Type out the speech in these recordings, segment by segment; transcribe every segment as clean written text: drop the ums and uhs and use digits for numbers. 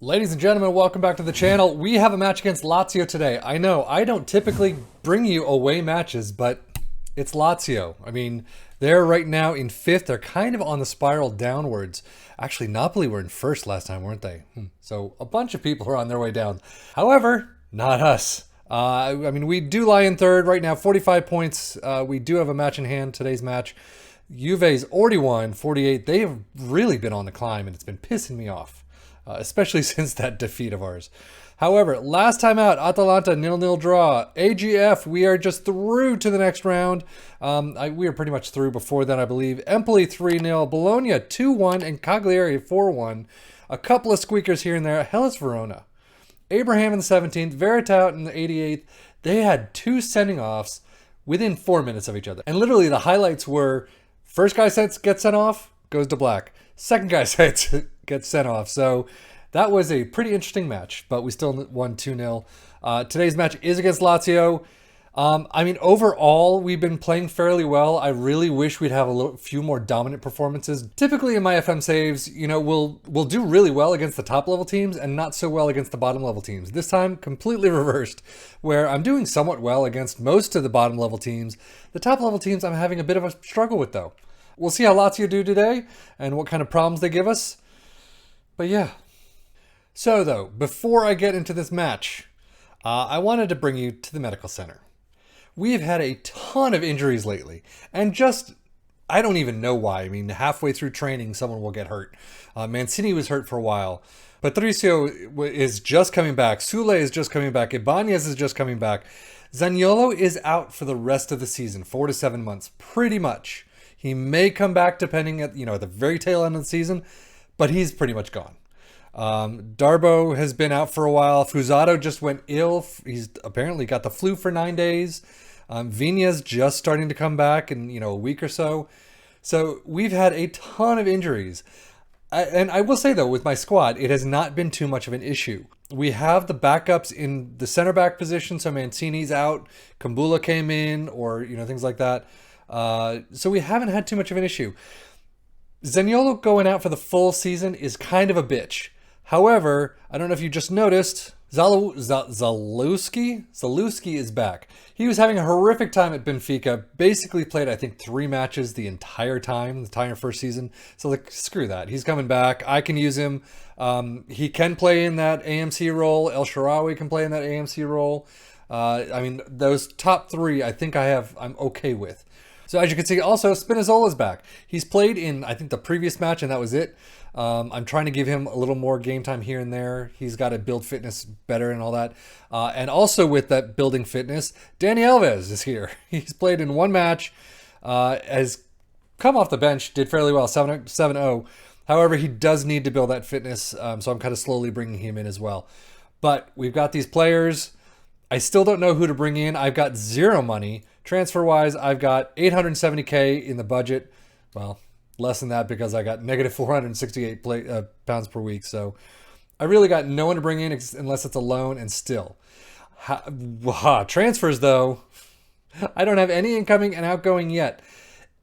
Ladies and gentlemen, welcome back to the channel. We have a match against Lazio today. I know, I don't typically bring you away matches, but it's Lazio. I mean, they're right now in 5th. They're kind of on the spiral downwards. Actually, Napoli were in 1st last time, weren't they? So a bunch of people are on their way down. However, not us. I mean, we do lie in 3rd right now, 45 points. We do have a match in hand, today's match. Juve's already won, 48. They have really been on the climb, and it's been pissing me off. Especially since that defeat of ours. However, last time out, Atalanta 0-0 draw. AGF, we are just through to the next round. We are pretty much through before then, I believe. Empoli 3-0, Bologna 2-1, and Cagliari 4-1. A couple of squeakers here and there. Hellas Verona. Abraham in the 17th, Veritout in the 88th. They had 2 sending offs within 4 minutes of each other. And literally the highlights were, first guy gets sent off, goes to black. Second guy gets sent off. So that was a pretty interesting match, but we still won 2-0. Today's match is against Lazio. I mean, overall, we've been playing fairly well. I really wish we'd have a few more dominant performances. Typically in my FM saves, you know, we'll do really well against the top level teams and not so well against the bottom level teams. This time, completely reversed, where I'm doing somewhat well against most of the bottom level teams. The top level teams I'm having a bit of a struggle with, though. We'll see how Lazio do today and what kind of problems they give us. But yeah. So though, before I get into this match, I wanted to bring you to the medical center. We've had a ton of injuries lately, and just, I don't even know why. I mean, halfway through training, someone will get hurt. Mancini was hurt for a while. Patricio is just coming back. Sule is just coming back. Ibanez is just coming back. Zaniolo is out for the rest of the season, 4 to 7 months, pretty much. He may come back depending at, at the very tail end of the season, but he's pretty much gone. Darbo has been out for a while. Fusato just went ill. He's apparently got the flu for 9 days. Vigna's just starting to come back in, a week or so. So we've had a ton of injuries. And I will say, though, with my squad, it has not been too much of an issue. We have the backups in the center back position. So Mancini's out. Kumbula came in, or, things like that. So we haven't had too much of an issue. Zaniolo going out for the full season is kind of a bitch. However, I don't know if you just noticed, Zalewski is back. He was having a horrific time at Benfica. Basically played, I think, 3 matches the entire time, the entire first season. So screw that. He's coming back. I can use him. He can play in that AMC role. El Shaarawy can play in that AMC role. I mean, those top 3, I think I'm okay with. So as you can see, also Spinazzola's back. He's played in, I think, the previous match, and that was it. I'm trying to give him a little more game time here and there. He's got to build fitness better and all that. And also with that building fitness, Dani Alves is here. He's played in 1 match, has come off the bench, did fairly well, 7-0. However, he does need to build that fitness, so I'm kind of slowly bringing him in as well. But we've got these players. I still don't know who to bring in. I've got 0 money. Transfer-wise, I've got 870K in the budget. Well, less than that because I got negative 468 pounds per week. So I really got no one to bring in unless it's a loan, and still. Transfers, though, I don't have any incoming and outgoing yet.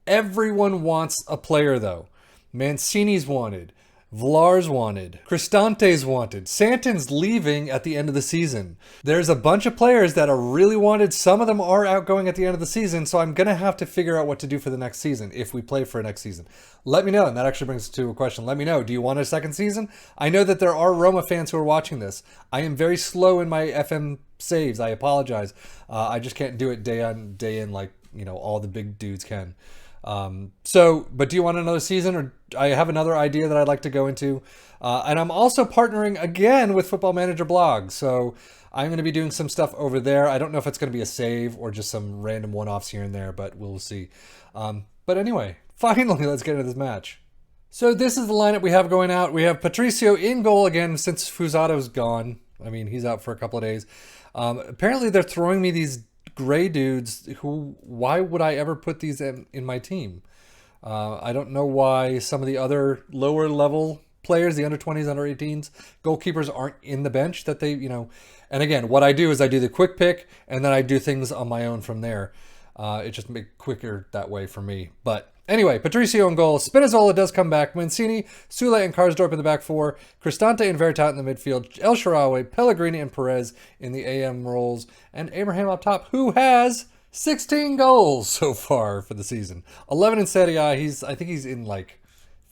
Everyone wants a player, though. Mancini's wanted. Vlar's wanted. Cristante's wanted. Santon's leaving at the end of the season. There's a bunch of players that are really wanted. Some of them are outgoing at the end of the season, so I'm going to have to figure out what to do for the next season if we play for a next season. Let me know, and that actually brings us to a question. Let me know, do you want a second season? I know that there are Roma fans who are watching this. I am very slow in my FM saves. I apologize. I just can't do it day on, day in like, all the big dudes can. But do you want another season, or I have another idea that I'd like to go into, and I'm also partnering again with Football Manager Blog, so I'm going to be doing some stuff over there. I don't know if it's going to be a save or just some random one-offs here and there, but we'll see. But anyway, finally, let's get into this match. So this is the lineup we have going out. We have Patricio in goal again since Fusato's gone. I mean, he's out for a couple of days. Apparently they're throwing me these gray dudes who, why would I ever put these in my team? I don't know why some of the other lower level players, the under 20s, under 18s, goalkeepers aren't in the bench that they, and again, what I do is I do the quick pick and then I do things on my own from there. It just makes it quicker that way for me. But Anyway, Patricio in goal. Spinazzola does come back. Mancini, Sule, and Karsdorp in the back four. Cristante and Veritat in the midfield. El Shaarawy, Pellegrini, and Perez in the AM roles. And Abraham up top, who has 16 goals so far for the season. 11 in Serie A. I think he's in like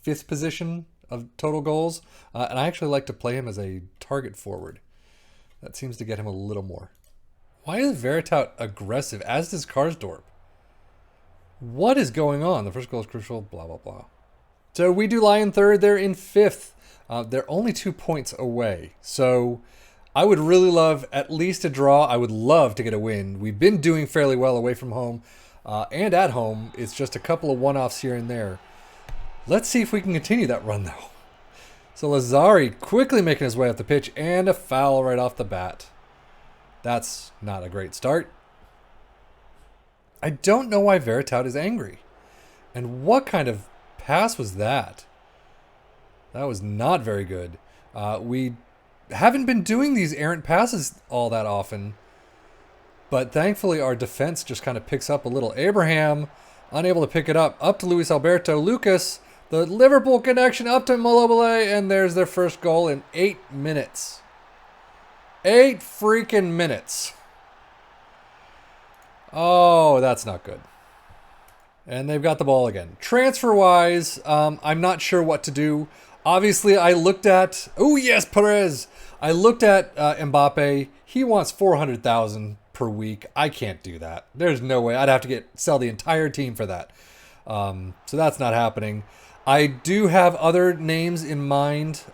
5th position of total goals. And I actually like to play him as a target forward. That seems to get him a little more. Why is Veritat aggressive, as does Karsdorp? What is going on? The first goal is crucial, blah, blah, blah. So we do lie in 3rd. They're in 5th. They're only 2 points away. So I would really love at least a draw. I would love to get a win. We've been doing fairly well away from home and at home. It's just a couple of one-offs here and there. Let's see if we can continue that run, though. So Lazzari quickly making his way up the pitch, and a foul right off the bat. That's not a great start. I don't know why Veritat is angry. And what kind of pass was that? That was not very good. We haven't been doing these errant passes all that often. But thankfully our defense just kind of picks up a little. Abraham, unable to pick it up. Up to Luis Alberto. Lucas, the Liverpool connection, up to Immobile. And there's their first goal in 8 minutes. 8 freaking minutes. Oh, that's not good. And they've got the ball again. Transfer-wise, I'm not sure what to do. Obviously, I looked at... Oh, yes, Perez! I looked at Mbappe. He wants 400,000 per week. I can't do that. There's no way. I'd have to sell the entire team for that. So that's not happening. I do have other names in mind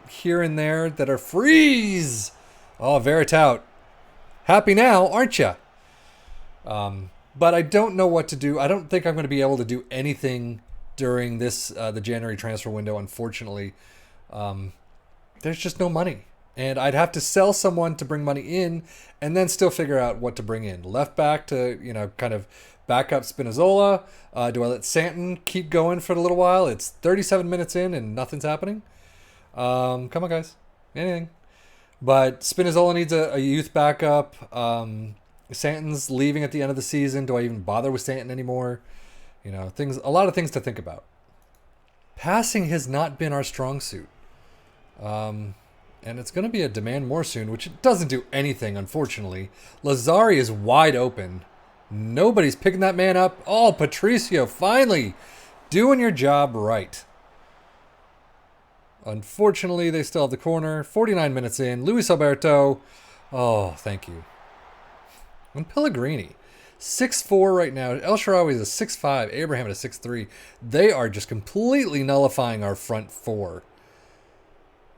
here and there that are freeze. Oh, Veritat. Happy now, aren't you? But I don't know what to do. I don't think I'm going to be able to do anything during this the January transfer window, unfortunately. There's just no money. And I'd have to sell someone to bring money in and then still figure out what to bring in. Left back to, kind of back up Spinazzola. Do I let Santon keep going for a little while? It's 37 minutes in and nothing's happening. Come on, guys. Anything. But Spinazzola needs a youth backup. Santon's leaving at the end of the season. Do I even bother with Santon anymore? A lot of things to think about. Passing has not been our strong suit. And it's going to be a demand more soon, which it doesn't do anything, unfortunately. Lazzari is wide open. Nobody's picking that man up. Oh, Patricio, finally doing your job right. Unfortunately, they still have the corner. 49 minutes in. Luis Alberto. Oh, thank you. And Pellegrini. 6'4" right now. El Shaarawy is a 6'5". Abraham is a 6'3". They are just completely nullifying our front four.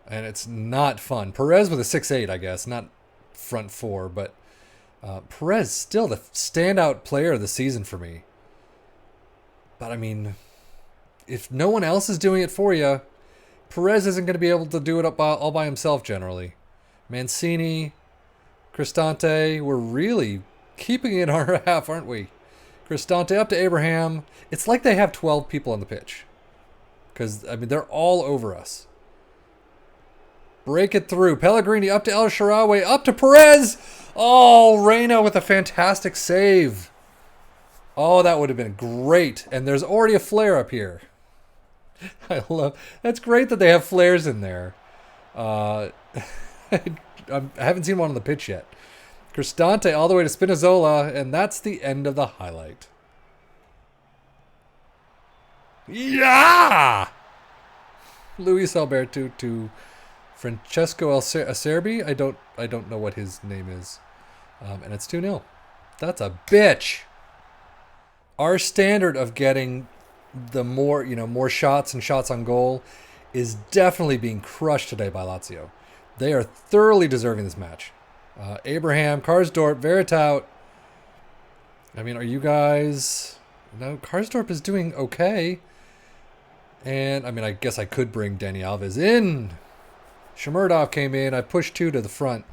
And it's not fun. Perez with a 6'8", I guess. Not front four, but Perez still the standout player of the season for me. But, I mean, if no one else is doing it for you, Perez isn't going to be able to do it all by himself generally. Mancini, Cristante, we're really keeping it in our half, aren't we? Cristante up to Abraham. It's like they have 12 people on the pitch. Because, I mean, they're all over us. Break it through. Pellegrini up to El Shaarawy. Up to Perez. Oh, Reina with a fantastic save. Oh, that would have been great. And there's already a flare up here. That's great that they have flares in there. I haven't seen one on the pitch yet. Cristante all the way to Spinazzola, and that's the end of the highlight. Yeah! Luis Alberto to Francesco Acerbi. I don't know what his name is. And it's 2-0. That's a bitch. Our standard of getting the more shots and shots on goal is definitely being crushed today by Lazio. They are thoroughly deserving this match. Abraham, Karsdorp, Veritat. I mean, are you guys... No, Karsdorp is doing okay. And, I mean, I guess I could bring Dani Alves in. Shemurdov came in. I pushed 2 to the front.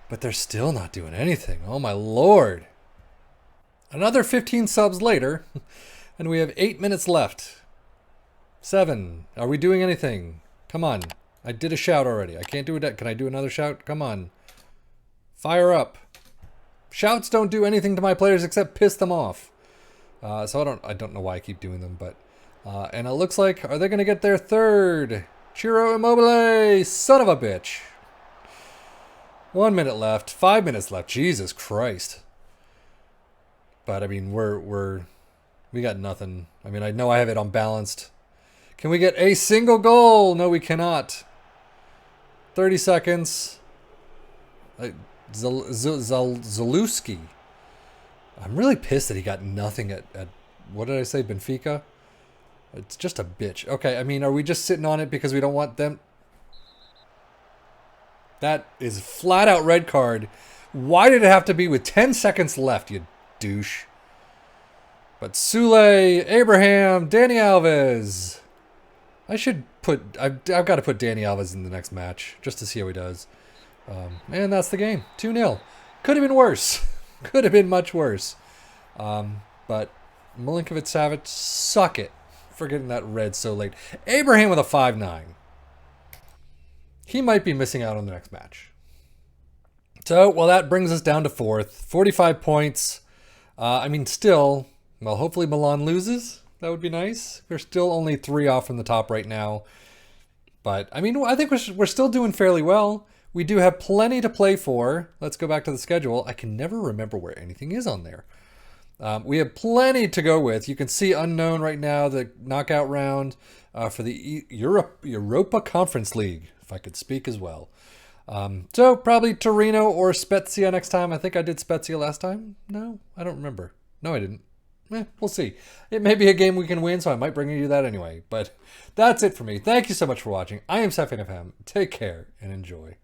But they're still not doing anything. Oh, my Lord. Another 15 subs later. And we have 8 minutes left. 7. Are we doing anything? Come on. I did a shout already. I can't do it. Can I do another shout? Come on. Fire up. Shouts don't do anything to my players except piss them off. So I don't know why I keep doing them, but and it looks like, are they going to get their third? Ciro Immobile, son of a bitch. 1 minute left, 5 minutes left. Jesus Christ. But I mean, we got nothing. I mean, I know I have it unbalanced. Can we get a single goal? No, we cannot. 30 seconds. Zalewski. I'm really pissed that he got nothing at what did I say, Benfica? It's just a bitch. Okay, I mean, are we just sitting on it because we don't want them? That is flat out red card. Why did it have to be with 10 seconds left, you douche? But Sule, Abraham, Dani Alves. I should put... I've got to put Dani Alves in the next match just to see how he does. And that's the game. 2-0. Could have been worse. Could have been much worse. But Milinkovic-Savic, suck it for getting that red so late. Abraham with a 5-9. He might be missing out on the next match. So, well, that brings us down to 4th. 45 points. I mean, still, well, hopefully Milan loses. That would be nice. We're still only 3 off from the top right now. But, I mean, I think we're still doing fairly well. We do have plenty to play for. Let's go back to the schedule. I can never remember where anything is on there. We have plenty to go with. You can see unknown right now, the knockout round for the Europa Conference League, if I could speak as well. So probably Torino or Spezia next time. I think I did Spezia last time. No, I don't remember. No, I didn't. We'll see. It may be a game we can win, so I might bring you that anyway. But that's it for me. Thank you so much for watching. I am Sefian FM. Take care and enjoy.